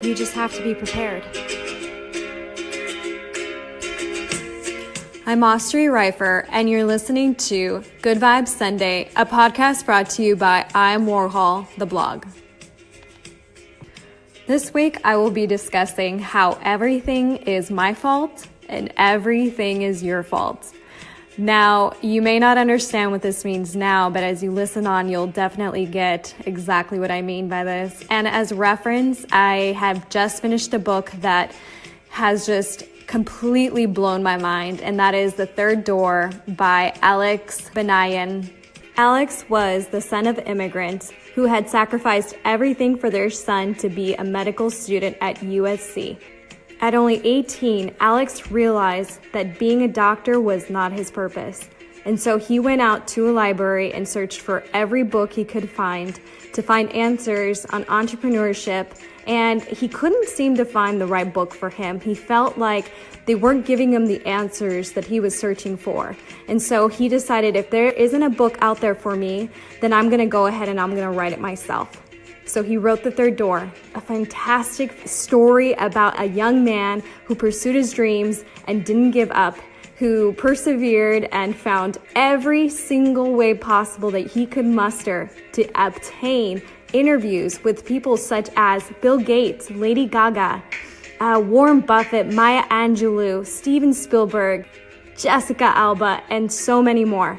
You just have to be prepared. I'm Austri Reifer, and you're listening to Good Vibes Sunday, a podcast brought to you by I'm Warhol, the blog. This week, I will be discussing how everything is my fault and everything is your fault. Now, you may not understand what this means now, but as you listen on, you'll definitely get exactly what I mean by this. And as reference, I have just finished a book that has just completely blown my mind, and that is The Third Door by Alex Banayan. Alex was the son of immigrants who had sacrificed everything for their son to be a medical student at USC. At only 18, Alex realized that being a doctor was not his purpose. And so he went out to a library and searched for every book he could find to find answers on entrepreneurship. And he couldn't seem to find the right book for him. He felt like they weren't giving him the answers that he was searching for. And so he decided, if there isn't a book out there for me, then I'm going to go ahead and I'm going to write it myself. So he wrote The Third Door, a fantastic story about a young man who pursued his dreams and didn't give up, who persevered and found every single way possible that he could muster to obtain interviews with people such as Bill Gates, Lady Gaga, Warren Buffett, Maya Angelou, Steven Spielberg, Jessica Alba, and so many more.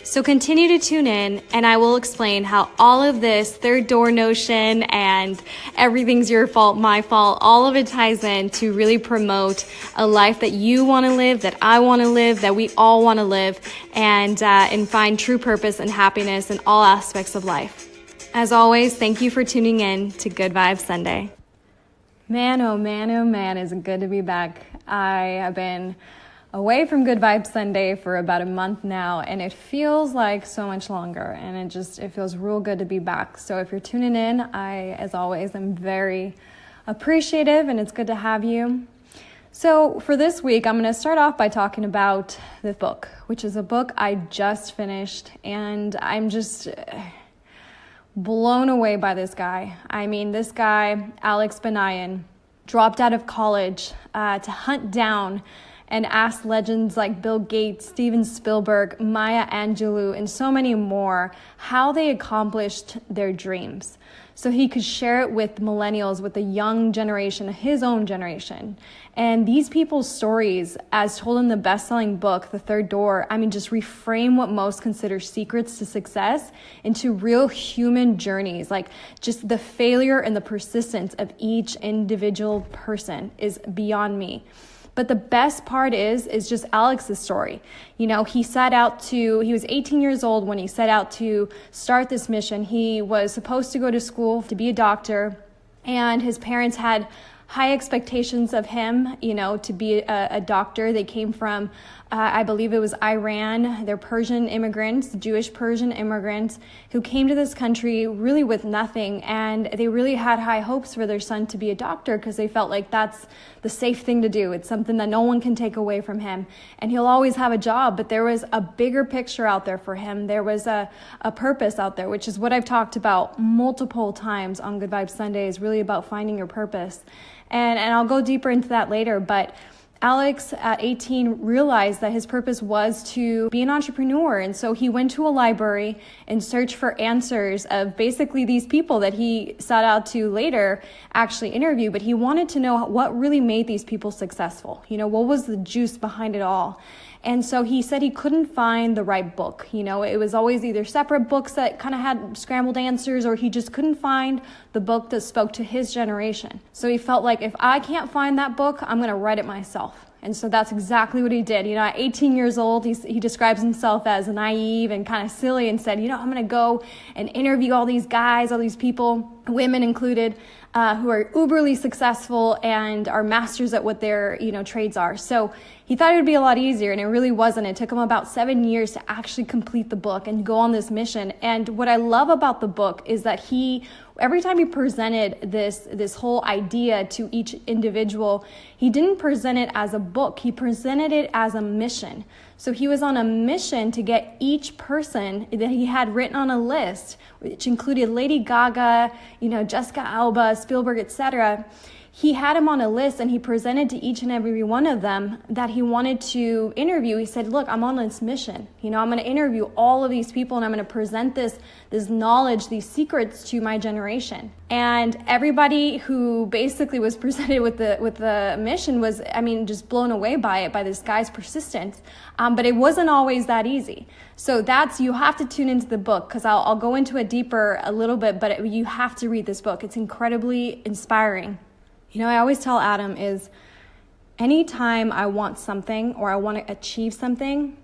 So continue to tune in, and I will explain how all of this third door notion and everything's your fault, my fault, all of it ties in to really promote a life that you want to live, that I want to live, that we all want to live, and find true purpose and happiness in all aspects of life. As always, thank you for tuning in to Good Vibes Sunday. Man, oh man, is it good to be back. I have been away from Good Vibes Sunday for about a month now, and it feels like so much longer, and it feels real good to be back. So if you're tuning in, I, as always, am very appreciative, and it's good to have you. So for this week, I'm going to start off by talking about the book, which is a book I just finished, and I'm just blown away by this guy. I mean, this guy, Alex Banayan, dropped out of college to hunt down and asked legends like Bill Gates, Steven Spielberg, Maya Angelou, and so many more how they accomplished their dreams, so he could share it with millennials, with the young generation, his own generation. And these people's stories, as told in the best-selling book, The Third Door, just reframe what most consider secrets to success into real human journeys. Like, just the failure and the persistence of each individual person is beyond me. But the best part is just Alex's story. He was 18 years old when he set out to start this mission. He was supposed to go to school to be a doctor, and his parents had high expectations of him, to be a doctor. They came from, I believe it was Iran. They're Persian immigrants, Jewish Persian immigrants, who came to this country really with nothing. And they really had high hopes for their son to be a doctor because they felt like that's the safe thing to do. It's something that no one can take away from him. And he'll always have a job. But there was a bigger picture out there for him. There was a purpose out there, which is what I've talked about multiple times on Good Vibes Sunday, is really about finding your purpose. And I'll go deeper into that later, but Alex at 18 realized that his purpose was to be an entrepreneur. And so he went to a library and searched for answers of basically these people that he sought out to later actually interview. But he wanted to know what really made these people successful. What was the juice behind it all? And so he said he couldn't find the right book. It was always either separate books that kind of had scrambled answers, or he just couldn't find the book that spoke to his generation. So he felt like, if I can't find that book, I'm going to write it myself. And so that's exactly what he did. At 18 years old, he describes himself as naive and kind of silly, and said, I'm going to go and interview all these guys, all these people, women included, who are uberly successful and are masters at what their, trades are. So he thought it would be a lot easier, and it really wasn't. It took him about 7 years to actually complete the book and go on this mission. And what I love about the book is that every time he presented this whole idea to each individual, he didn't present it as a book. He presented it as a mission. So he was on a mission to get each person that he had written on a list, which included Lady Gaga, Jessica Alba, Spielberg, etc., he had him on a list and he presented to each and every one of them that he wanted to interview. He said, look, I'm on this mission. I'm going to interview all of these people and I'm going to present this knowledge, these secrets to my generation. And everybody who basically was presented with the mission was, just blown away by it, by this guy's persistence. But it wasn't always that easy. So you have to tune into the book, because I'll go into it deeper a little bit, but you have to read this book. It's incredibly inspiring. I always tell Adam is anytime I want something or I want to achieve something,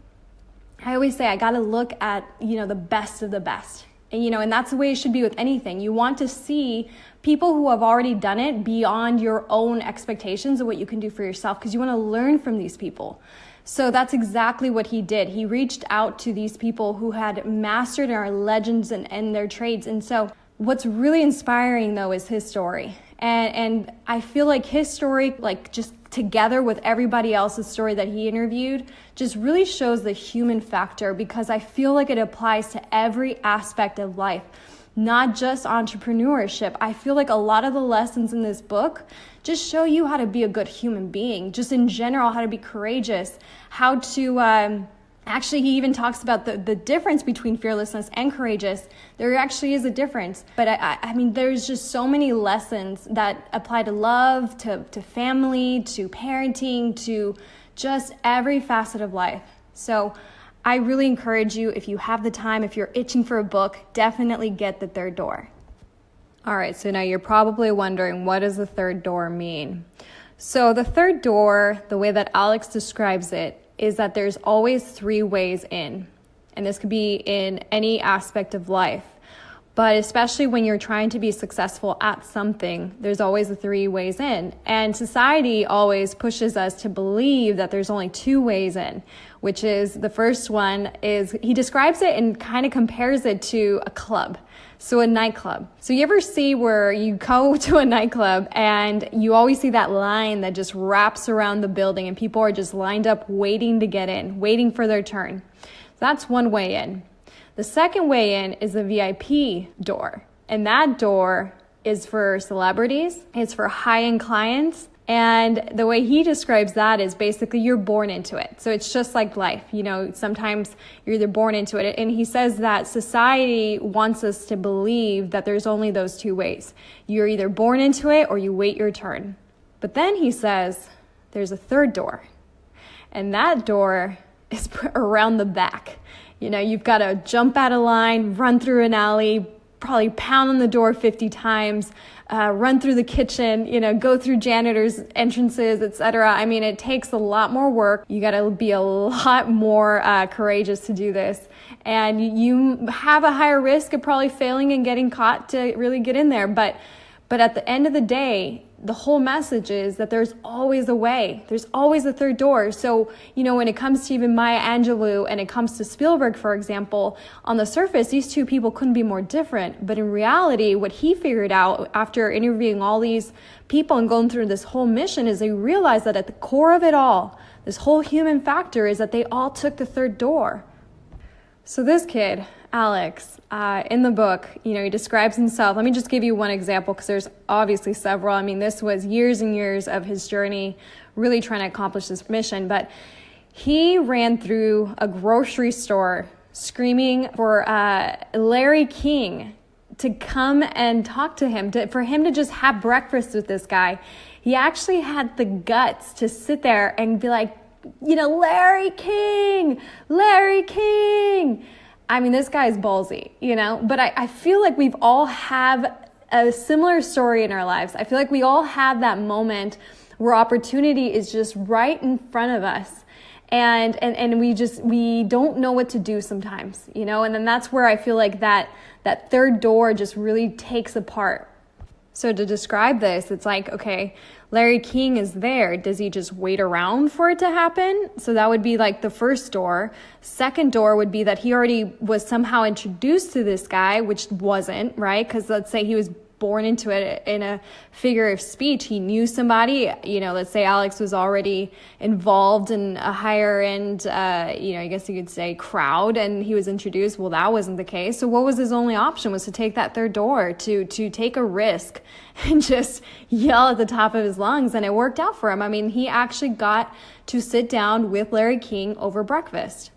I always say I got to look at, the best of the best. And that's the way it should be with anything. You want to see people who have already done it beyond your own expectations of what you can do for yourself, because you want to learn from these people. So that's exactly what he did. He reached out to these people who had mastered and are legends in their trades. And so what's really inspiring, though, is his story. And I feel like his story, just together with everybody else's story that he interviewed, just really shows the human factor, because I feel like it applies to every aspect of life, not just entrepreneurship. I feel like a lot of the lessons in this book just show you how to be a good human being, just in general, how to be courageous, how to... Actually, he even talks about the difference between fearlessness and courageous. There actually is a difference. But there's just so many lessons that apply to love, to family, to parenting, to just every facet of life. So I really encourage you, if you have the time, if you're itching for a book, definitely get The Third Door. All right, so now you're probably wondering, what does the third door mean? So the third door, the way that Alex describes it, is that there's always three ways in. And this could be in any aspect of life. But especially when you're trying to be successful at something, there's always the three ways in. And society always pushes us to believe that there's only two ways in, which is, the first one is, he describes it and kind of compares it to a club. So a nightclub. So you ever see where you go to a nightclub and you always see that line that just wraps around the building and people are just lined up waiting to get in, waiting for their turn. That's one way in. The second way in is the VIP door. And that door is for celebrities. It's for high-end clients. And the way he describes that is basically you're born into it. So it's just like life. Sometimes you're either born into it. And he says that society wants us to believe that there's only those two ways. You're either born into it or you wait your turn. But then he says there's a third door. And that door is around the back. You've got to jump out of line, run through an alley, probably pound on the door 50 times, run through the kitchen, go through janitors' entrances, etc. It takes a lot more work. You got to be a lot more courageous to do this. And you have a higher risk of probably failing and getting caught to really get in there. But at the end of the day, the whole message is that there's always a way. There's always a third door. So, when it comes to even Maya Angelou and it comes to Spielberg, for example, on the surface, these two people couldn't be more different. But in reality, what he figured out after interviewing all these people and going through this whole mission is they realized that at the core of it all, this whole human factor is that they all took the third door. So this kid, Alex, in the book, he describes himself. Let me just give you one example, because there's obviously several. This was years and years of his journey really trying to accomplish this mission. But he ran through a grocery store screaming for Larry King to come and talk to him, for him to just have breakfast with this guy. He actually had the guts to sit there and be like, Larry King, Larry King. This guy's ballsy, but I feel like we've all have a similar story in our lives. I feel like we all have that moment where opportunity is just right in front of us. And we don't know what to do sometimes, and then that's where I feel like that third door just really takes apart. So to describe this, it's like, okay, Larry King is there. Does he just wait around for it to happen? So that would be like the first door. Second door would be that he already was somehow introduced to this guy, which wasn't, right? Because let's say he was born into it in a figure of speech. He knew somebody, let's say Alex was already involved in a higher end, I guess you could say crowd, and he was introduced. Well, that wasn't the case. So what was his only option? Was to take that third door, to take a risk and just yell at the top of his lungs. And it worked out for him. I mean, he actually got to sit down with Larry King over breakfast,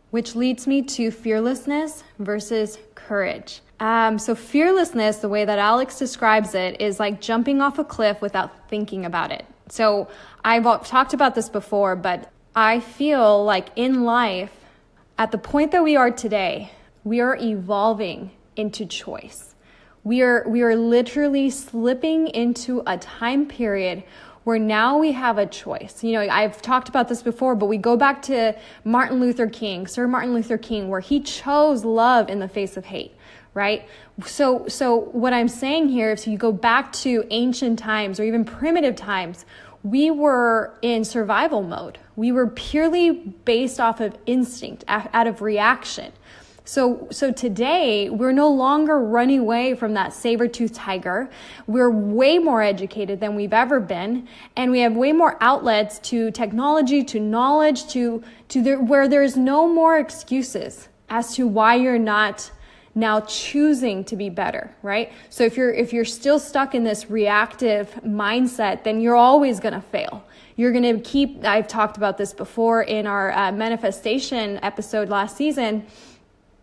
which leads me to fearlessness versus courage. So fearlessness, the way that Alex describes it, is like jumping off a cliff without thinking about it. So I've talked about this before, but I feel like in life, at the point that we are today, we are evolving into choice. We are literally slipping into a time period where now we have a choice. I've talked about this before, but we go back to Sir Martin Luther King, where he chose love in the face of hate, right? So what I'm saying here is, you go back to ancient times or even primitive times, we were in survival mode. We were purely based off of instinct, out of reaction. So today, we're no longer running away from that saber-toothed tiger. We're way more educated than we've ever been, and we have way more outlets to technology, to knowledge, where there's no more excuses as to why you're not now choosing to be better, right? So if you're still stuck in this reactive mindset, then you're always going to fail. You're going to I've talked about this before in our manifestation episode last season,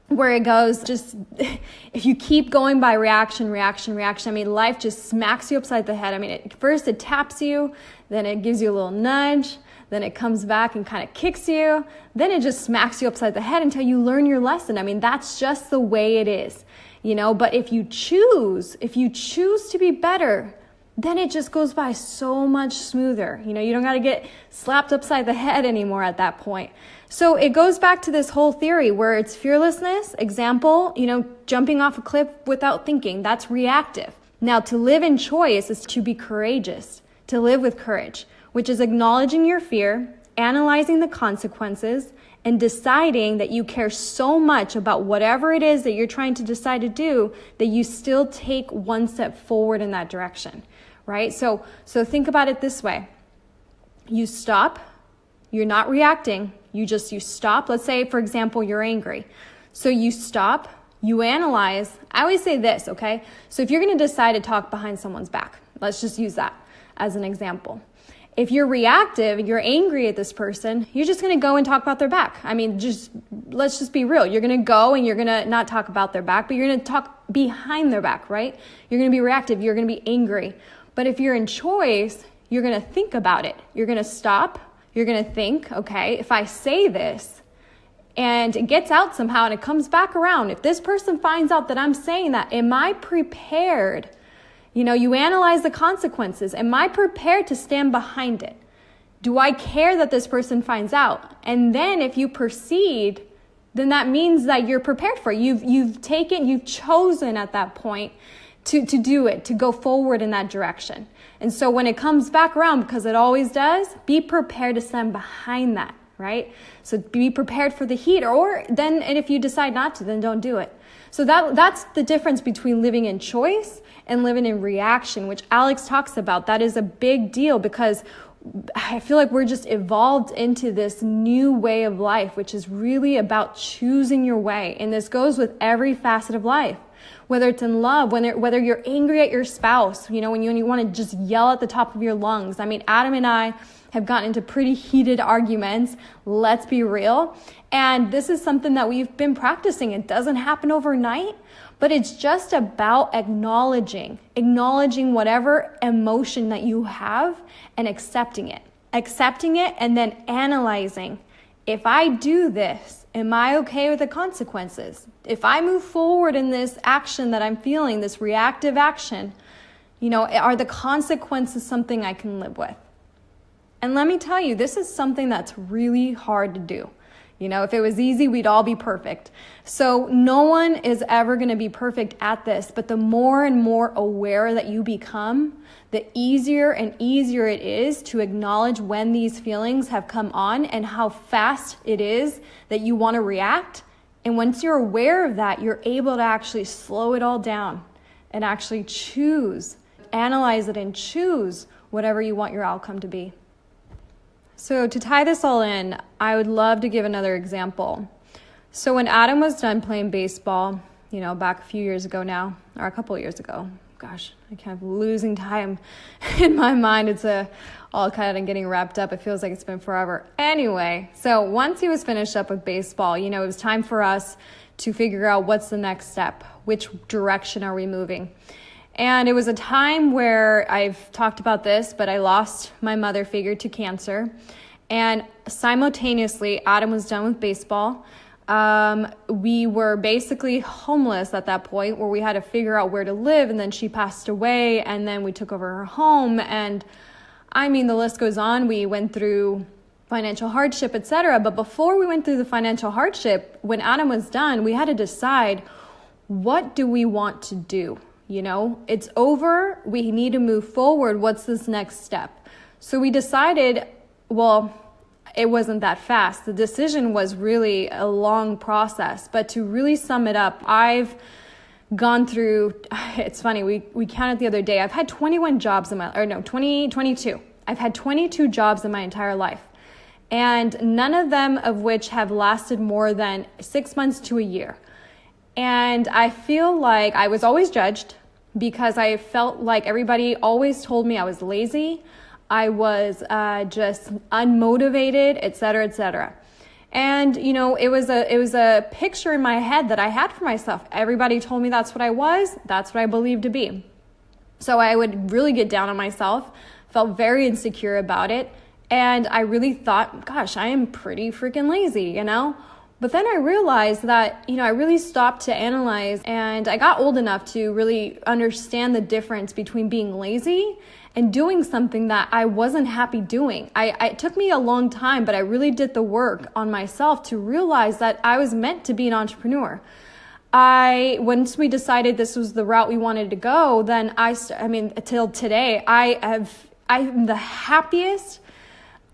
where it goes, just if you keep going by reaction, I mean, life just smacks you upside the head. First it taps you, then it gives you a little nudge, then it comes back and kind of kicks you, then it just smacks you upside the head until you learn your lesson. That's just the way it is, but if you choose to be better, then it just goes by so much smoother. You don't got to get slapped upside the head anymore at that point. So it goes back to this whole theory where it's fearlessness, example, jumping off a cliff without thinking. That's reactive. Now, to live in choice is to be courageous, to live with courage, which is acknowledging your fear, analyzing the consequences, and deciding that you care so much about whatever it is that you're trying to decide to do that you still take one step forward in that direction, right? So think about it this way. You stop. You're not reacting. You stop. Let's say, for example, you're angry. So you stop, you analyze. I always say this, okay? So if you're going to decide to talk behind someone's back, let's just use that as an example. If you're reactive, you're angry at this person, you're just going to go and talk about their back. Let's just be real. You're going to go and you're going to not talk about their back, but you're going to talk behind their back, right? You're going to be reactive. You're going to be angry. But if you're in choice, you're going to think about it. You're going to stop. You're going to think, okay, if I say this and it gets out somehow and it comes back around, if this person finds out that I'm saying that, am I prepared? You analyze the consequences. Am I prepared to stand behind it? Do I care that this person finds out? And then if you proceed, then that means that you're prepared for it. You've chosen at that point to do it, to go forward in that direction. And so when it comes back around, because it always does, be prepared to stand behind that, right? So be prepared for the heat, and if you decide not to, then don't do it. So that's the difference between living in choice and living in reaction, which Alex talks about. That is a big deal because I feel like we're just evolved into this new way of life, which is really about choosing your way. And this goes with every facet of life. Whether it's in love, whether you're angry at your spouse, when you want to just yell at the top of your lungs. Adam and I have gotten into pretty heated arguments. Let's be real. And this is something that we've been practicing. It doesn't happen overnight, but it's just about acknowledging whatever emotion that you have and accepting it and then analyzing. If I do this, am I okay with the consequences? If I move forward in this action that I'm feeling, this reactive action, are the consequences something I can live with? And let me tell you, this is something that's really hard to do. If it was easy, we'd all be perfect. So no one is ever going to be perfect at this, but the more and more aware that you become, the easier and easier it is to acknowledge when these feelings have come on and how fast it is that you want to react. And once you're aware of that, you're able to actually slow it all down and actually choose, analyze it and choose whatever you want your outcome to be. So to tie this all in, I would love to give another example. So when Adam was done playing baseball, back a few years ago now, or a couple of years ago, gosh, I kind of losing time in my mind. It's all kind of getting wrapped up. It feels like it's been forever. Anyway, so once he was finished up with baseball, it was time for us to figure out what's the next step. Which direction are we moving? And it was a time where I've talked about this, but I lost my mother figure to cancer. And simultaneously, Adam was done with baseball. We were basically homeless at that point, where we had to figure out where to live, and then she passed away, and then we took over her home, and the list goes on. We went through financial hardship, etc. But before we went through the financial hardship, when Adam was done, we had to decide, what do we want to do? It's over. We need to move forward. What's this next step? So we decided, it wasn't that fast. The decision was really a long process. But to really sum it up, I've gone through, it's funny, we counted the other day. I've had 22. I've had 22 jobs in my entire life. And none of them of which have lasted more than 6 months to a year. And I feel like I was always judged because I felt like everybody always told me I was lazy. I was just unmotivated, et cetera, et cetera. And, it was a picture in my head that I had for myself. Everybody told me that's what I was. That's what I believed to be. So I would really get down on myself, felt very insecure about it. And I really thought, gosh, I am pretty freaking lazy, But then I realized that, I really stopped to analyze, and I got old enough to really understand the difference between being lazy and doing something that I wasn't happy doing. It took me a long time, but I really did the work on myself to realize that I was meant to be an entrepreneur. Once we decided this was the route we wanted to go, then till today, I'm the happiest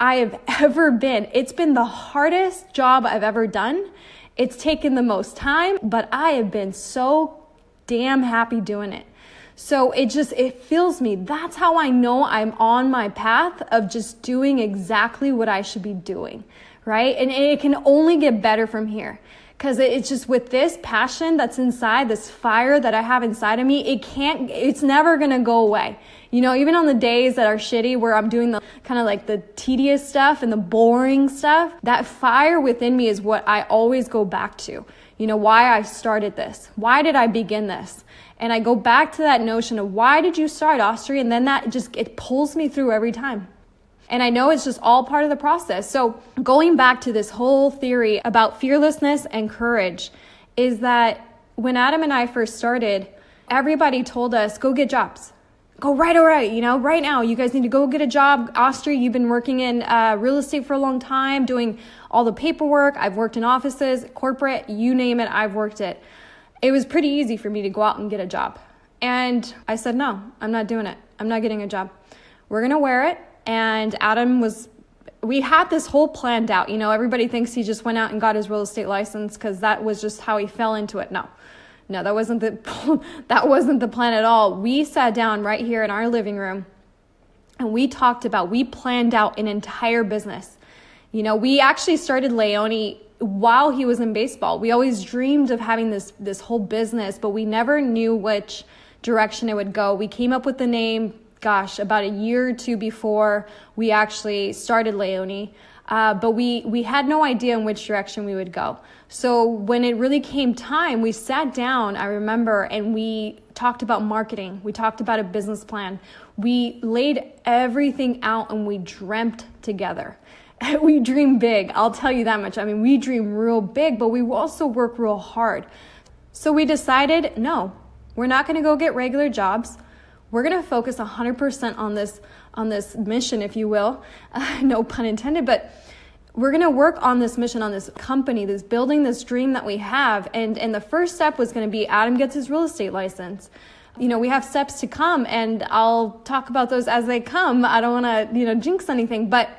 I have ever been. It's been the hardest job I've ever done. It's taken the most time, but I have been so damn happy doing it. So it fills me. That's how I know I'm on my path of just doing exactly what I should be doing, right? And it can only get better from here. Because it's just with this passion that's inside, this fire that I have inside of me, it's never going to go away. Even on the days that are shitty, where I'm doing the kind of like the tedious stuff and the boring stuff, that fire within me is what I always go back to. Why I started this. Why did I begin this? And I go back to that notion of, why did you start, Austria? And then it pulls me through every time. And I know it's just all part of the process. So going back to this whole theory about fearlessness and courage is that when Adam and I first started, everybody told us, go get jobs. Go right now. You guys need to go get a job. Austria, you've been working in real estate for a long time, doing all the paperwork. I've worked in offices, corporate, you name it, I've worked it. It was pretty easy for me to go out and get a job. And I said, no, I'm not doing it. I'm not getting a job. We're going to wear it. And we had this whole planned out. Everybody thinks he just went out and got his real estate license because that was just how he fell into it. No, that wasn't the plan at all. We sat down right here in our living room and we planned out an entire business. We actually started Leone while he was in baseball. We always dreamed of having this whole business, but we never knew which direction it would go. We came up with the name, about a year or two before we actually started Leone. But we had no idea in which direction we would go. So when it really came time, we sat down, I remember, and we talked about marketing. We talked about a business plan. We laid everything out and we dreamt together. We dream big, I'll tell you that much. We dream real big, but we also work real hard. So we decided, no, we're not going to go get regular jobs. We're going to focus 100% on this mission, if you will. No pun intended, but we're going to work on this mission, on this company, this building, this dream that we have. And the first step was going to be Adam gets his real estate license. We have steps to come, and I'll talk about those as they come. I don't want to, jinx anything, but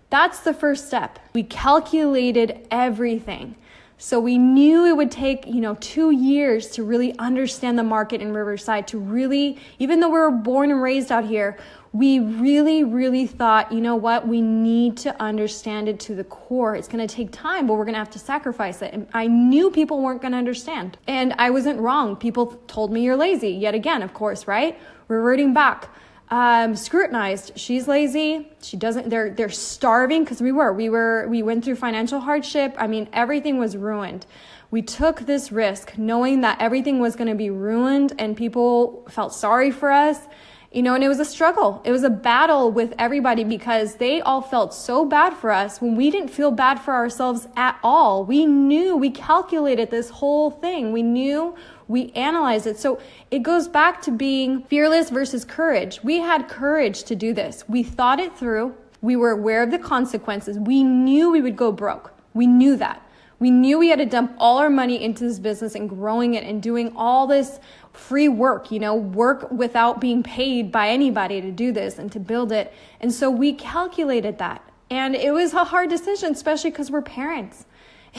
that's the first step. We calculated everything. So we knew it would take, 2 years to really understand the market in Riverside, to really, even though we were born and raised out here, we really, really thought, you know what, we need to understand it to the core. It's going to take time, but we're going to have to sacrifice it. And I knew people weren't going to understand. And I wasn't wrong. People told me you're lazy. Yet again, of course, right? Reverting back. Scrutinized. She's lazy. She doesn't, they're starving, because we went through financial hardship. I mean, everything was ruined. We took this risk knowing that everything was going to be ruined and people felt sorry for us, and it was a struggle. It was a battle with everybody because they all felt so bad for us when we didn't feel bad for ourselves at all. We calculated this whole thing. We analyzed it. So it goes back to being fearless versus courage. We had courage to do this. We thought it through. We were aware of the consequences. We knew we would go broke. We knew that. We knew we had to dump all our money into this business and growing it and doing all this free work, work without being paid by anybody to do this and to build it. And so we calculated that. And it was a hard decision, especially because we're parents.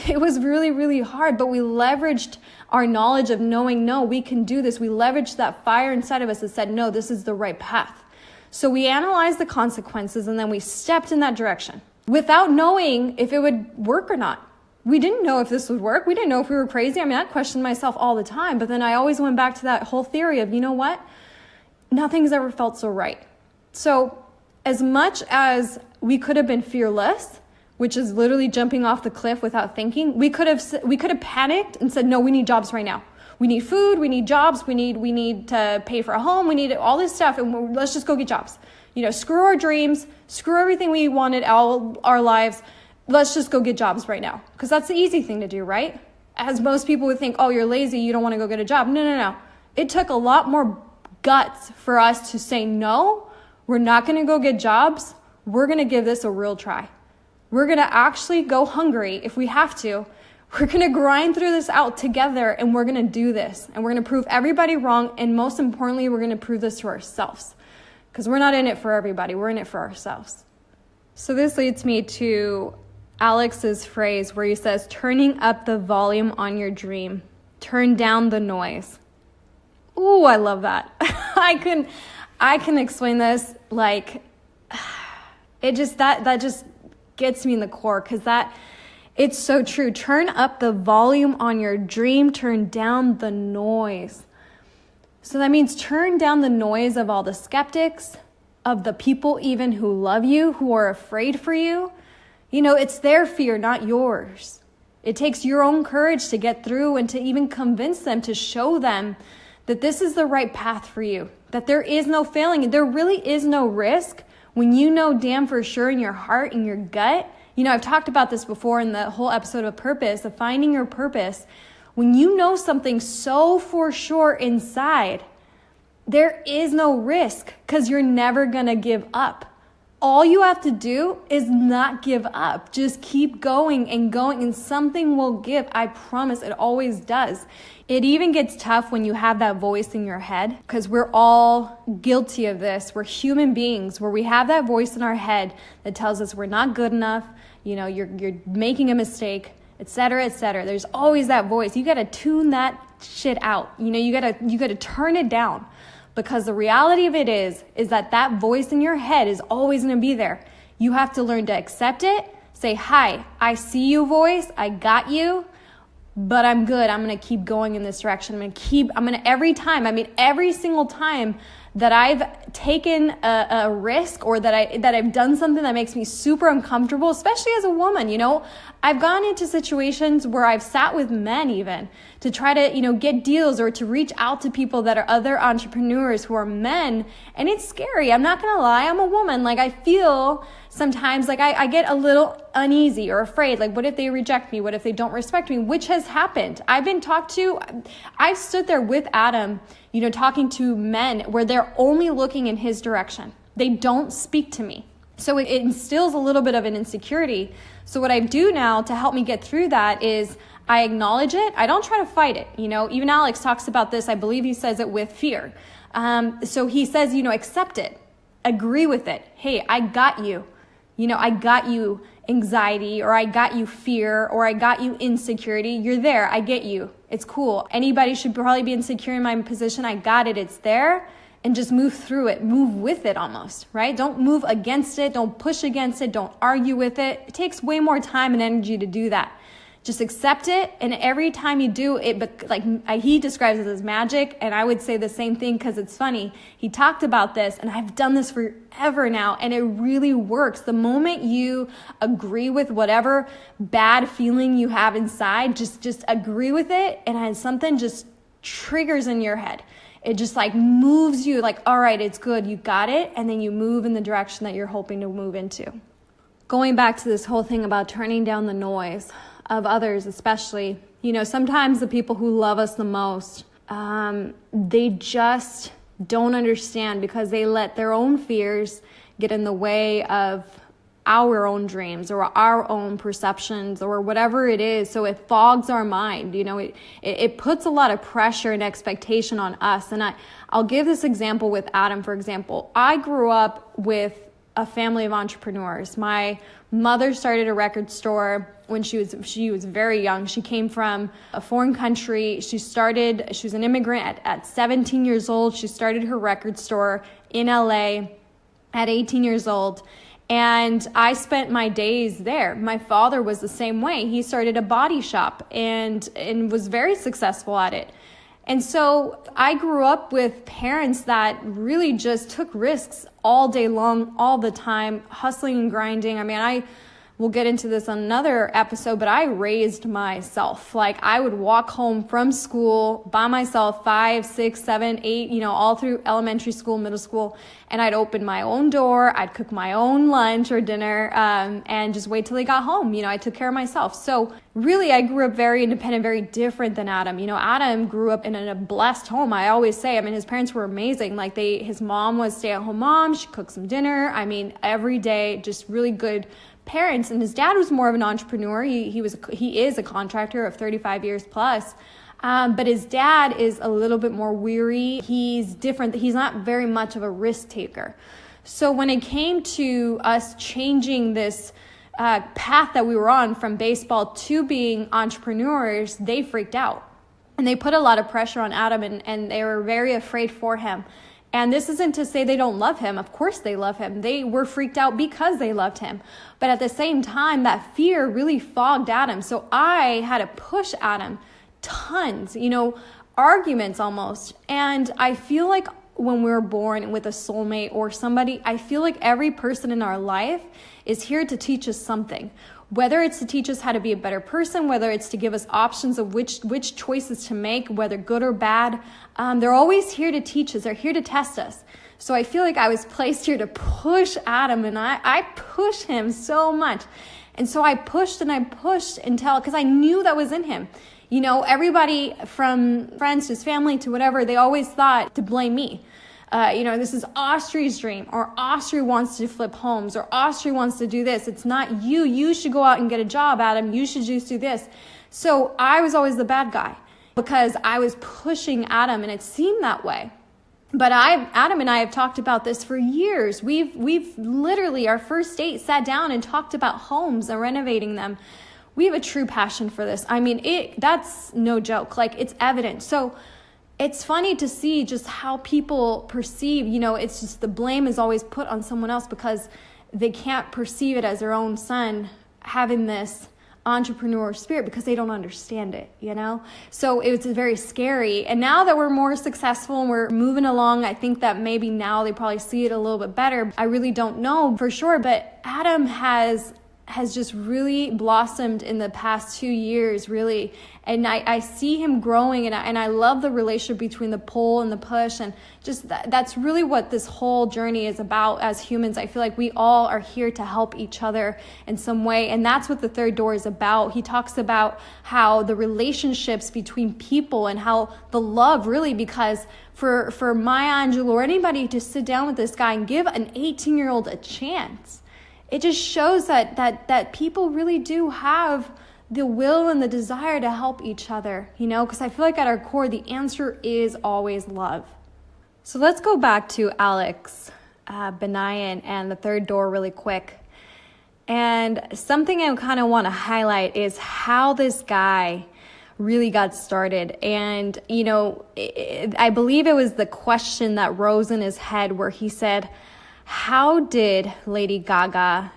It was really, really hard, but we leveraged our knowledge of knowing, no, we can do this. We leveraged that fire inside of us that said, no, this is the right path. So we analyzed the consequences and then we stepped in that direction without knowing if it would work or not. We didn't know if this would work. We didn't know if we were crazy. I mean, I questioned myself all the time, but then I always went back to that whole theory of, you know what? Nothing's ever felt so right. So as much as we could have been fearless, which is literally jumping off the cliff without thinking, we could have panicked and said, no, we need jobs right now. We need food, we need jobs, we need to pay for a home, we need all this stuff, and let's just go get jobs. Screw our dreams, screw everything we wanted all our lives. Let's just go get jobs right now. Because that's the easy thing to do, right? As most people would think, oh, you're lazy, you don't want to go get a job. No. It took a lot more guts for us to say, no, we're not going to go get jobs. We're going to give this a real try. We're going to actually go hungry if we have to. We're going to grind through this out together, and we're going to do this. And we're going to prove everybody wrong. And most importantly, we're going to prove this to ourselves. Because we're not in it for everybody. We're in it for ourselves. So this leads me to Alex's phrase where he says, turning up the volume on your dream. Turn down the noise. Ooh, I love that. I can explain this like, it just, that just gets me in the core, because it's so true. Turn up the volume on your dream, turn down the noise. So that means turn down the noise of all the skeptics, of the people even who love you, who are afraid for you. It's their fear, not yours. It takes your own courage to get through and to even convince them, to show them that this is the right path for you, that there is no failing. There really is no risk when you know damn for sure in your heart, in your gut. I've talked about this before in the whole episode of purpose, of finding your purpose. When you know something so for sure inside, there is no risk, because you're never going to give up. All you have to do is not give up. Just keep going, and something will give. I promise, it always does. It even gets tough when you have that voice in your head, because we're all guilty of this. We're human beings where we have that voice in our head that tells us we're not good enough, you're making a mistake, etc., etc. There's always that voice. You got to tune that shit out. You got to turn it down. Because the reality of it is that voice in your head is always going to be there. You have to learn to accept it. Say, hi, I see you, voice. I got you, but I'm good. I'm going to keep going in this direction. Every single time that I've taken a risk, or that I've done something that makes me super uncomfortable, especially as a woman, I've gone into situations where I've sat with men even to try to, get deals, or to reach out to people that are other entrepreneurs who are men. And it's scary. I'm not going to lie. I'm a woman. Like, I feel sometimes like I get a little uneasy or afraid. Like, what if they reject me? What if they don't respect me? Which has happened. I've been talked to. I've stood there with Adam, talking to men where they're only looking in his direction. They don't speak to me. So it instills a little bit of an insecurity. So what I do now to help me get through that is I acknowledge it. I don't try to fight it. Even Alex talks about this. I believe he says it with fear. So he says, accept it. Agree with it. Hey, I got you. I got you. anxiety, or I got you fear, or I got you insecurity. You're there. I get you. It's cool. Anybody should probably be insecure in my position. I got it. It's there. And just move through it. Move with it almost, right? Don't move against it. Don't push against it. Don't argue with it. It takes way more time and energy to do that. Just accept it, and every time you do it, but like he describes it as magic, and I would say the same thing because it's funny. He talked about this, and I've done this forever now, and it really works. The moment you agree with whatever bad feeling you have inside, just agree with it, and something just triggers in your head. It just like moves you like, all right, it's good, you got it, and then you move in the direction that you're hoping to move into. Going back to this whole thing about turning down the noise of others, especially, sometimes the people who love us the most, they just don't understand because they let their own fears get in the way of our own dreams or our own perceptions or whatever it is. So it fogs our mind. It puts a lot of pressure and expectation on us. And I'll give this example with Adam, for example. I grew up with a family of entrepreneurs. My mother started a record store when she was very young. She came from a foreign country. She was an immigrant at 17 years old. She started her record store in LA at 18 years old. And I spent my days there. My father was the same way. He started a body shop and was very successful at it. And so I grew up with parents that really just took risks all day long, all the time, hustling and grinding. I mean, we'll get into this on another episode, but I raised myself. Like I would walk home from school by myself, 5, 6, 7, 8, all through elementary school, middle school, and I'd open my own door. I'd cook my own lunch or dinner, and just wait till they got home. I took care of myself. So really, I grew up very independent, very different than Adam. Adam grew up in a blessed home. I always say, his parents were amazing. Like his mom was stay-at-home mom. She cooked some dinner. Every day, just really good parents. And his dad was more of an entrepreneur. He is a contractor of 35 years plus. But his dad is a little bit more weary. He's different. He's not very much of a risk taker. So when it came to us changing this path that we were on from baseball to being entrepreneurs, they freaked out. And they put a lot of pressure on Adam, and they were very afraid for him. And this isn't to say they don't love him. Of course they love him. They were freaked out because they loved him. But at the same time, that fear really fogged Adam. So I had to push Adam tons, arguments almost. And I feel like when we're born with a soulmate or somebody, I feel like every person in our life is here to teach us something. Whether it's to teach us how to be a better person, whether it's to give us options of which choices to make, whether good or bad, they're always here to teach us. They're here to test us. So I feel like I was placed here to push Adam, and I push him so much. And so I pushed until, because I knew that was in him. Everybody from friends to his family to whatever, they always thought to blame me. This is Austri's dream, or Austria wants to flip homes, or Austria wants to do this. It's not you. You should go out and get a job, Adam. You should just do this. So I was always the bad guy because I was pushing Adam, and it seemed that way. But Adam and I have talked about this for years. We've literally, our first date, sat down and talked about homes and renovating them. We have a true passion for this. That's no joke. Like, it's evident. So it's funny to see just how people perceive, it's just the blame is always put on someone else because they can't perceive it as their own son having this entrepreneur spirit because they don't understand it, So it was very scary. And now that we're more successful and we're moving along, I think that maybe now they probably see it a little bit better. I really don't know for sure, but Adam has just really blossomed in the past 2 years, really. And I see him growing, and I love the relationship between the pull and the push. And just that's really what this whole journey is about as humans. I feel like we all are here to help each other in some way. And that's what the third door is about. He talks about how the relationships between people and how the love really, because for Maya Angelou or anybody to sit down with this guy and give an 18-year-old a chance, it just shows that people really do have the will and the desire to help each other, because I feel like at our core, the answer is always love. So let's go back to Alex Banayan and the third door really quick. And something I kind of want to highlight is how this guy really got started. And, I believe it was the question that rose in his head where he said, how did Lady Gaga,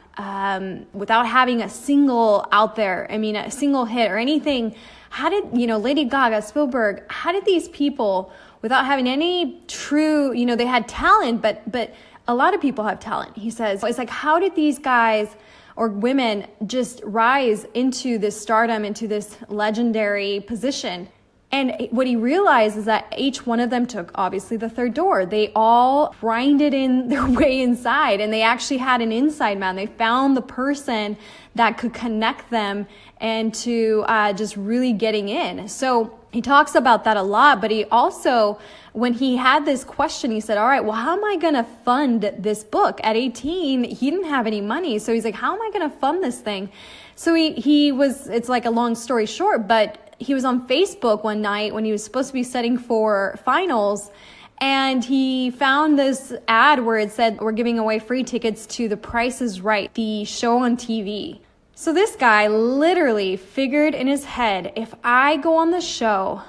without having a single out there, a single hit or anything, how did, Lady Gaga, Spielberg, how did these people, without having any true, they had talent, but a lot of people have talent. He says, it's like, how did these guys or women just rise into this stardom, into this legendary position? And what he realized is that each one of them took, obviously, the third door. They all grinded in their way inside, and they actually had an inside man. They found the person that could connect them and to just really getting in. So he talks about that a lot, but he also, when he had this question, he said, all right, well, how am I going to fund this book? At 18, he didn't have any money. So he's like, how am I going to fund this thing? So he was, it's like a long story short, but he was on Facebook one night when he was supposed to be studying for finals, and he found this ad where it said, we're giving away free tickets to The Price is Right, the show on TV. So this guy literally figured in his head, if I go on the show,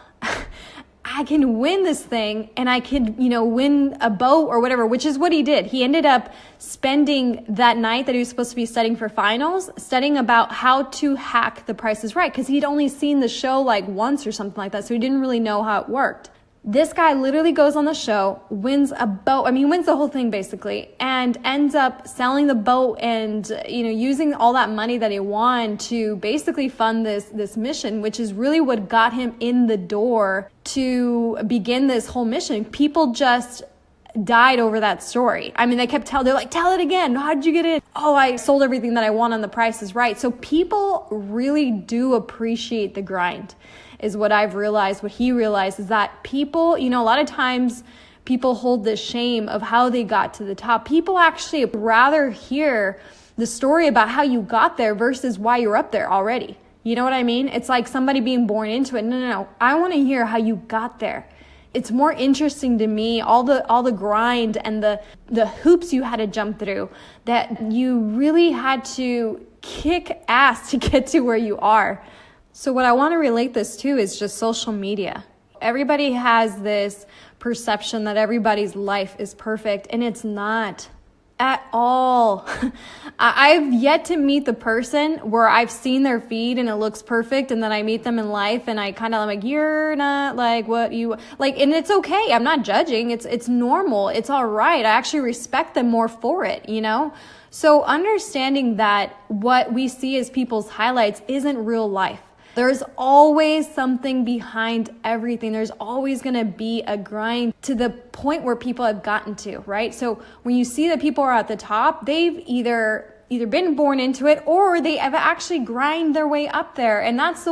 I can win this thing, and I could, win a boat or whatever, which is what he did. He ended up spending that night that he was supposed to be studying for finals, studying about how to hack The Price is Right, because he'd only seen the show like once or something like that, so he didn't really know how it worked. This guy literally goes on the show, wins a boat. He wins the whole thing basically, and ends up selling the boat and, using all that money that he won to basically fund this mission, which is really what got him in the door to begin this whole mission. People just died over that story. They kept they're like, tell it again. How did you get in? Oh, I sold everything that I won on The Price is Right. So people really do appreciate the grind, is what I've realized. What he realized is that people, a lot of times people hold this shame of how they got to the top. People actually rather hear the story about how you got there versus why you're up there already. You know what I mean? It's like somebody being born into it. No. I want to hear how you got there. It's more interesting to me, all the grind and the hoops you had to jump through, that you really had to kick ass to get to where you are. So what I want to relate this to is just social media. Everybody has this perception that everybody's life is perfect, and it's not at all. I've yet to meet the person where I've seen their feed and it looks perfect, and then I meet them in life and I kind of am like, you're not like what you like, and it's okay. I'm not judging. It's normal. It's all right. I actually respect them more for it, So understanding that what we see as people's highlights isn't real life. There's always something behind everything. There's always going to be a grind to the point where people have gotten to, right? So when you see that people are at the top, they've either been born into it or they have actually grind their way up there. And that's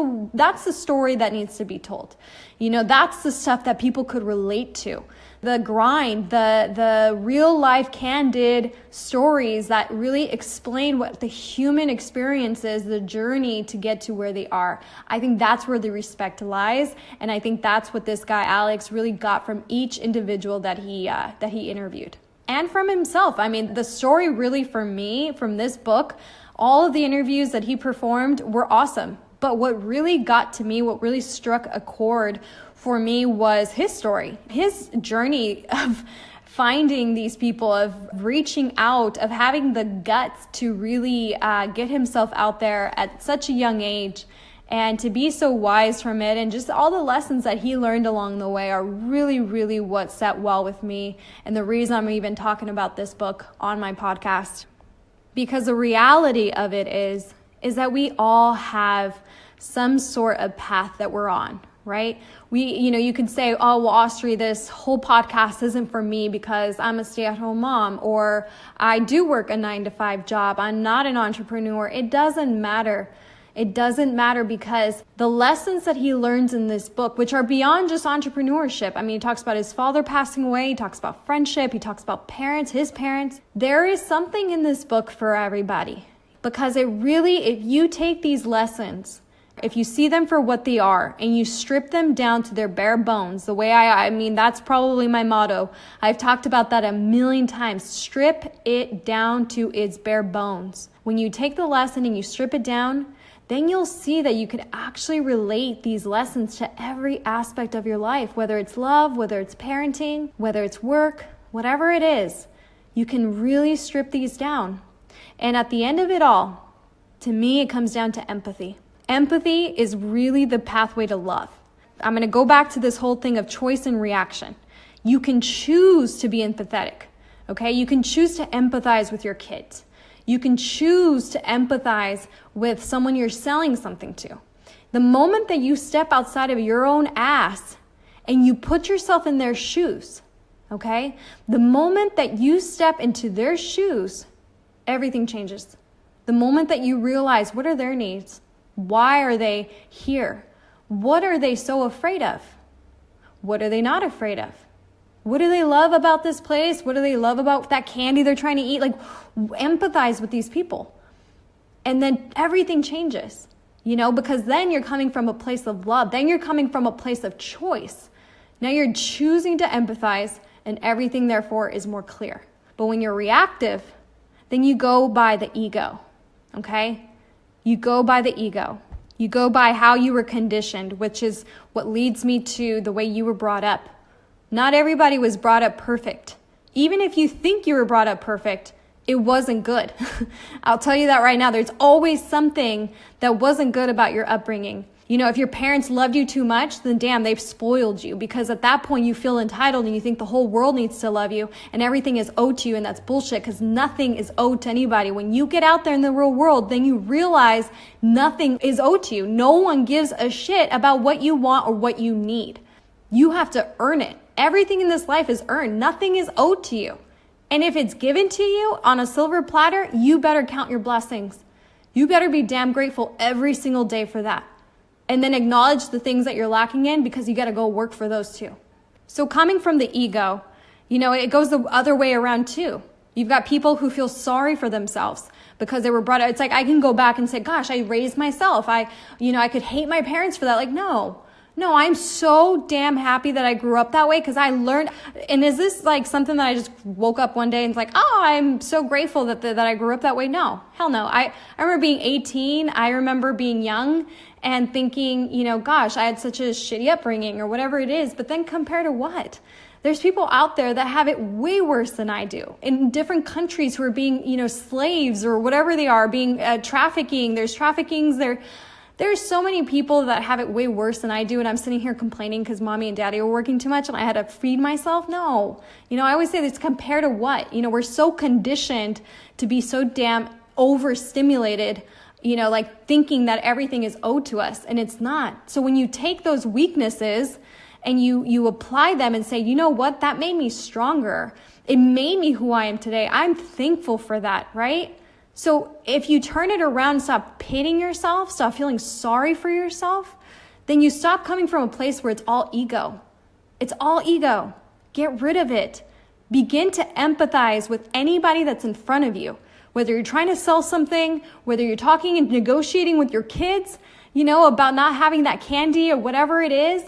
the story that needs to be told. That's the stuff that people could relate to. The grind, the real life candid stories that really explain what the human experience is, the journey to get to where they are. I think that's where the respect lies. And I think that's what this guy, Alex, really got from each individual that he interviewed. And from himself. The story really for me, from this book, all of the interviews that he performed were awesome. But what really got to me, what really struck a chord for me was his story, his journey of finding these people, of reaching out, of having the guts to really get himself out there at such a young age, and to be so wise from it. And just all the lessons that he learned along the way are really, really what sat well with me. And the reason I'm even talking about this book on my podcast, because the reality of it is that we all have some sort of path that we're on, right? You can say, oh, well, Austri, this whole podcast isn't for me because I'm a stay-at-home mom, or I do work a 9-to-5 job. I'm not an entrepreneur. It doesn't matter. It doesn't matter, because the lessons that he learns in this book, which are beyond just entrepreneurship. He talks about his father passing away. He talks about friendship. He talks about parents, his parents. There is something in this book for everybody, because if you take these lessons If you see them for what they are and you strip them down to their bare bones, the way I mean, that's probably my motto. I've talked about that a million times. Strip it down to its bare bones. When you take the lesson and you strip it down, then you'll see that you can actually relate these lessons to every aspect of your life, whether it's love, whether it's parenting, whether it's work, whatever it is. You can really strip these down. And at the end of it all, to me, it comes down to empathy. Empathy is really the pathway to love. I'm going to go back to this whole thing of choice and reaction. You can choose to be empathetic, okay? You can choose to empathize with your kids. You can choose to empathize with someone you're selling something to. The moment that you step outside of your own ass and you put yourself in their shoes, okay? The moment that you step into their shoes, everything changes. The moment that you realize what are their needs, why are they here? What are they so afraid of? What are they not afraid of? What do they love about this place? What do they love about that candy they're trying to eat? Like, empathize with these people. And then everything changes, because then you're coming from a place of love. Then you're coming from a place of choice. Now you're choosing to empathize, and everything, therefore, is more clear. But when you're reactive, then you go by the ego, okay? You go by the ego. You go by how you were conditioned, which is what leads me to the way you were brought up. Not everybody was brought up perfect. Even if you think you were brought up perfect, it wasn't good. I'll tell you that right now. There's always something that wasn't good about your upbringing. If your parents loved you too much, then damn, they've spoiled you, because at that point you feel entitled and you think the whole world needs to love you and everything is owed to you, and that's bullshit, because nothing is owed to anybody. When you get out there in the real world, then you realize nothing is owed to you. No one gives a shit about what you want or what you need. You have to earn it. Everything in this life is earned. Nothing is owed to you. And if it's given to you on a silver platter, you better count your blessings. You better be damn grateful every single day for that. And then acknowledge the things that you're lacking in, because you got to go work for those too. So coming from the ego, it goes the other way around too. You've got people who feel sorry for themselves because they were brought up. It's like, I can go back and say, gosh, I raised myself. I could hate my parents for that. Like, no, I'm so damn happy that I grew up that way, because I learned. And is this like something that I just woke up one day and it's like, oh, I'm so grateful that I grew up that way? No, hell no. I remember being 18. I remember being young and thinking, gosh, I had such a shitty upbringing or whatever it is. But then compared to what? There's people out there that have it way worse than I do in different countries who are being, slaves or whatever they are, being trafficking. There's traffickings. There's so many people that have it way worse than I do, and I'm sitting here complaining because mommy and daddy were working too much and I had to feed myself. No. I always say this, compared to what? We're so conditioned to be so damn overstimulated, like thinking that everything is owed to us, and it's not. So when you take those weaknesses and you apply them and say, you know what, that made me stronger. It made me who I am today. I'm thankful for that, right? So if you turn it around and stop pitying yourself, stop feeling sorry for yourself, then you stop coming from a place where it's all ego. It's all ego. Get rid of it. Begin to empathize with anybody that's in front of you. Whether you're trying to sell something, whether you're talking and negotiating with your kids, about not having that candy or whatever it is,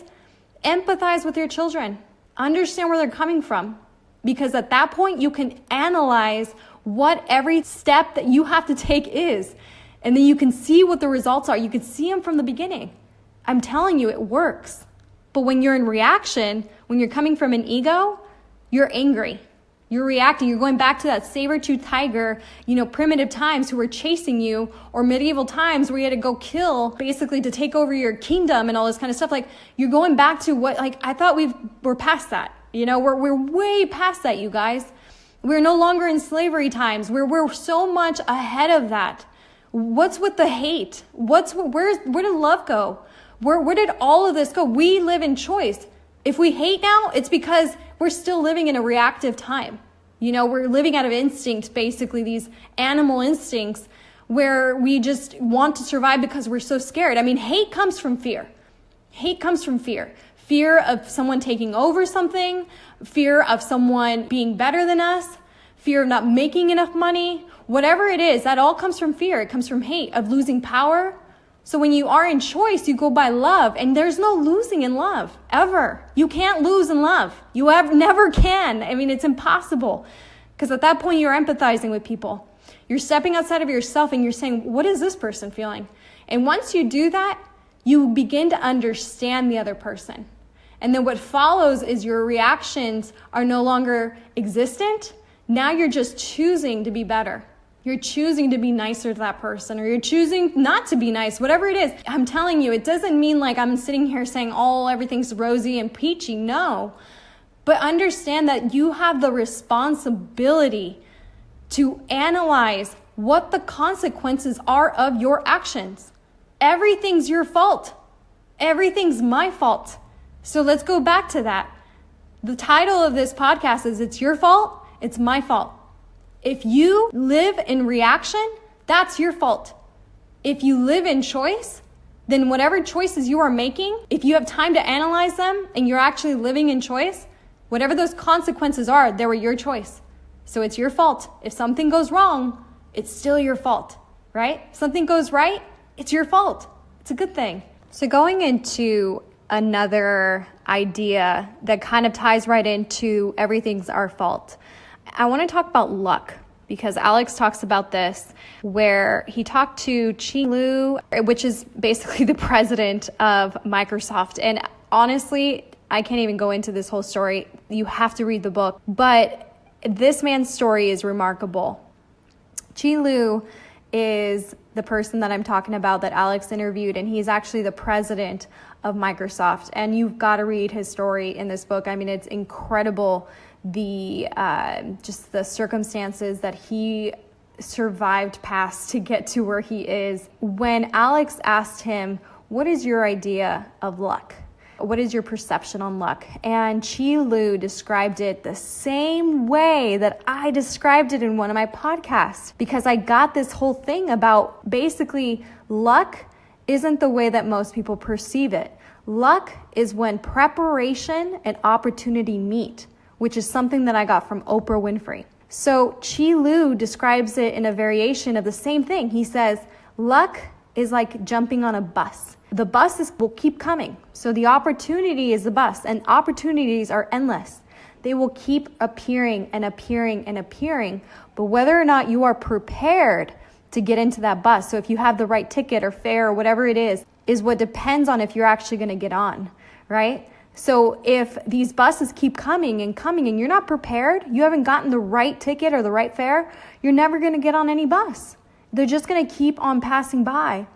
empathize with your children. Understand where they're coming from. Because at that point, you can analyze what every step that you have to take is. And then you can see what the results are. You can see them from the beginning. I'm telling you, it works. But when you're in reaction, when you're coming from an ego, you're angry. You're reacting. You're going back to that saber-toothed tiger, primitive times who were chasing you, or medieval times where you had to go kill basically to take over your kingdom and all this kind of stuff. Like, you're going back to what, I thought we're past that. We're way past that, you guys. We're no longer in slavery times. We're so much ahead of that. What's with the hate? Where did love go? Where did all of this go? We live in choice. If we hate now, it's because we're still living in a reactive time. We're living out of instinct, basically these animal instincts where we just want to survive because we're so scared. Hate comes from fear. Hate comes from fear. Fear of someone taking over something, fear of someone being better than us, fear of not making enough money, whatever it is, that all comes from fear. It comes from hate, of losing power, So when you are in choice, you go by love, and there's no losing in love, ever. You can't lose in love. You never can. I mean, it's impossible, because at that point, you're empathizing with people. You're stepping outside of yourself, and you're saying, what is this person feeling? And once you do that, you begin to understand the other person. And then what follows is your reactions are no longer existent. Now you're just choosing to be better. You're choosing to be nicer to that person, or you're choosing not to be nice, whatever it is. I'm telling you, it doesn't mean like I'm sitting here saying, oh, everything's rosy and peachy. No. But understand that you have the responsibility to analyze what the consequences are of your actions. Everything's your fault. Everything's my fault. So let's go back to that. The title of this podcast is It's Your Fault, It's My Fault. If you live in reaction, that's your fault. If you live in choice, then whatever choices you are making, if you have time to analyze them and you're actually living in choice, whatever those consequences are, they were your choice. So it's your fault. If something goes wrong, it's still your fault, right? If something goes right, it's your fault. It's a good thing. So going into another idea that kind of ties right into everything's our fault, I want to talk about luck, because Alex talks about this, where he talked to Angelou, which is basically the president of Microsoft. And honestly, I can't even go into this whole story. You have to read the book. But this man's story is remarkable. Angelou is the person that I'm talking about that Alex interviewed, and he's actually the president of Microsoft. And you've got to read his story in this book. I mean, it's incredible, just the circumstances that he survived past to get to where he is. When Alex asked him, what is your idea of luck? What is your perception on luck? And Angelou described it the same way that I described it in one of my podcasts, because I got this whole thing about basically luck isn't the way that most people perceive it. Luck is when preparation and opportunity meet, which is something that I got from Oprah Winfrey. So Angelou describes it in a variation of the same thing. He says, luck is like jumping on a bus. The buses will keep coming. So the opportunity is the bus, and opportunities are endless. They will keep appearing and appearing and appearing. But whether or not you are prepared to get into that bus, so if you have the right ticket or fare or whatever it is what depends on if you're actually going to get on, right? So if these buses keep coming and coming and you're not prepared, you haven't gotten the right ticket or the right fare, you're never going to get on any bus. They're just going to keep on passing by.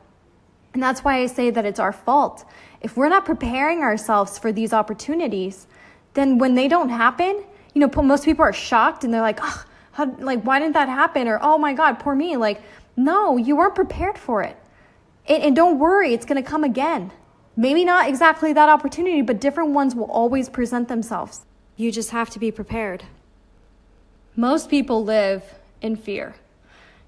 And that's why I say that it's our fault. If we're not preparing ourselves for these opportunities, then when they don't happen, most people are shocked and they're like, oh, why didn't that happen? Or, oh my God, poor me. Like, no, you weren't prepared for it. And don't worry, it's going to come again. Maybe not exactly that opportunity, but different ones will always present themselves. You just have to be prepared. Most people live in fear.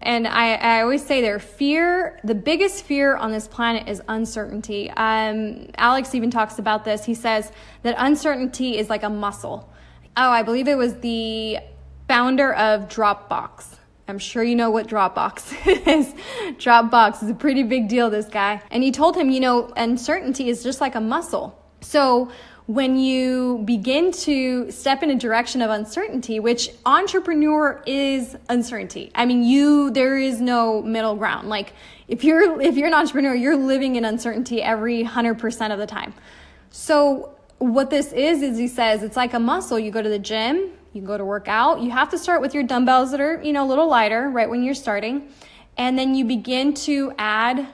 And I always say the biggest fear on this planet is uncertainty. Alex even talks about this. He says that uncertainty is like a muscle. Oh, I believe it was the founder of Dropbox. I'm sure you know what Dropbox is. Dropbox is a pretty big deal, this guy. And he told him, uncertainty is just like a muscle. So when you begin to step in a direction of uncertainty, which entrepreneur is uncertainty. I mean, there is no middle ground. Like if you're an entrepreneur, you're living in uncertainty every 100% of the time. So what this is he says, it's like a muscle. You go to the gym, you go to work out. You have to start with your dumbbells that are, a little lighter right when you're starting. And then you begin to add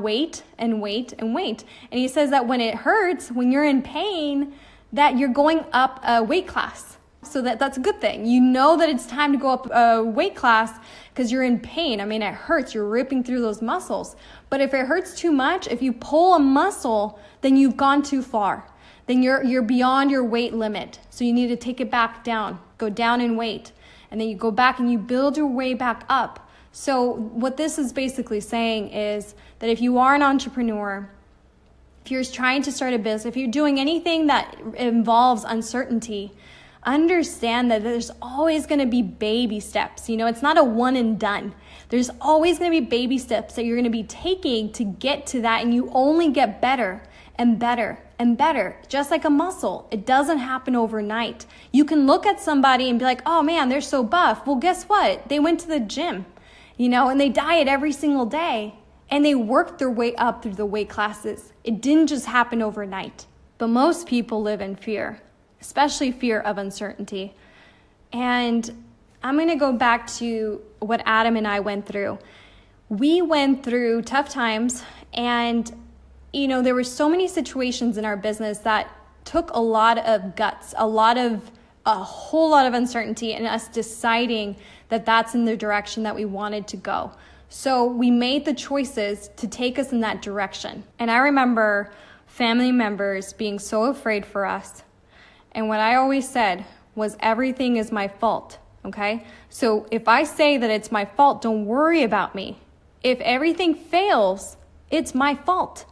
weight and weight and weight. And he says that when it hurts, when you're in pain, that you're going up a weight class. So that's a good thing. You know that it's time to go up a weight class because you're in pain. I mean, it hurts. You're ripping through those muscles. But if it hurts too much, if you pull a muscle, then you've gone too far. Then you're beyond your weight limit. So you need to take it back down. Go down in weight. And then you go back and you build your way back up. So what this is basically saying is that if you are an entrepreneur, if you're trying to start a business, if you're doing anything that involves uncertainty, understand that there's always going to be baby steps. It's not a one and done. There's always going to be baby steps that you're going to be taking to get to that, and you only get better and better and better, just like a muscle. It doesn't happen overnight. You can look at somebody and be like, oh man, they're so buff. Well, guess what? They went to the gym, and they diet every single day, and they worked their way up through the weight classes. It didn't just happen overnight. But most people live in fear, especially fear of uncertainty. And I'm going to go back to what Adam and I went through. We went through tough times, and there were so many situations in our business that took a lot of guts, a whole lot of uncertainty, and us deciding that that's in the direction that we wanted to go. So we made the choices to take us in that direction. And I remember family members being so afraid for us. And what I always said was, everything is my fault, okay? So if I say that it's my fault, don't worry about me. If everything fails, it's my fault,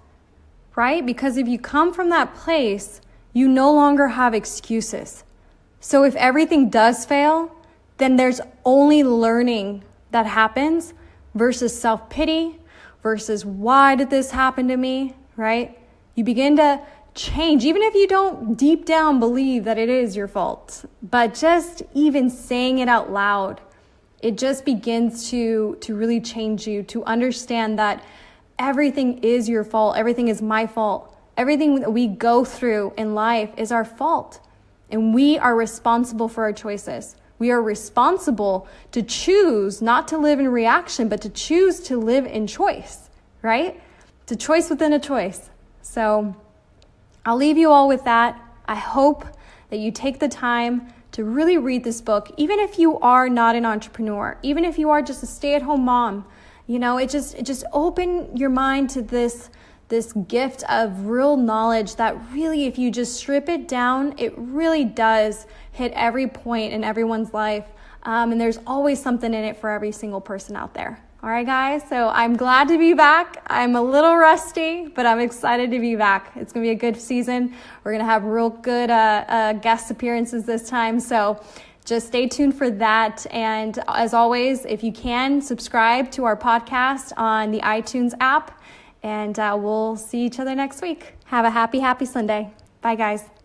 right? Because if you come from that place, you no longer have excuses. So if everything does fail, then there's only learning that happens versus self-pity versus why did this happen to me, right? You begin to change, even if you don't deep down believe that it is your fault, but just even saying it out loud, it just begins to really change you, to understand that everything is your fault. Everything is my fault. Everything that we go through in life is our fault. And we are responsible for our choices. We are responsible to choose not to live in reaction, but to choose to live in choice, right? It's a choice within a choice. So I'll leave you all with that. I hope that you take the time to really read this book, even if you are not an entrepreneur, even if you are just a stay-at-home mom. It just open your mind to this gift of real knowledge that really, if you just strip it down, it really does hit every point in everyone's life. And there's always something in it for every single person out there. All right, guys. So I'm glad to be back. I'm a little rusty, but I'm excited to be back. It's going to be a good season. We're going to have real good guest appearances this time. So just stay tuned for that. And as always, if you can, subscribe to our podcast on the iTunes app. And we'll see each other next week. Have a happy Sunday. Bye, guys.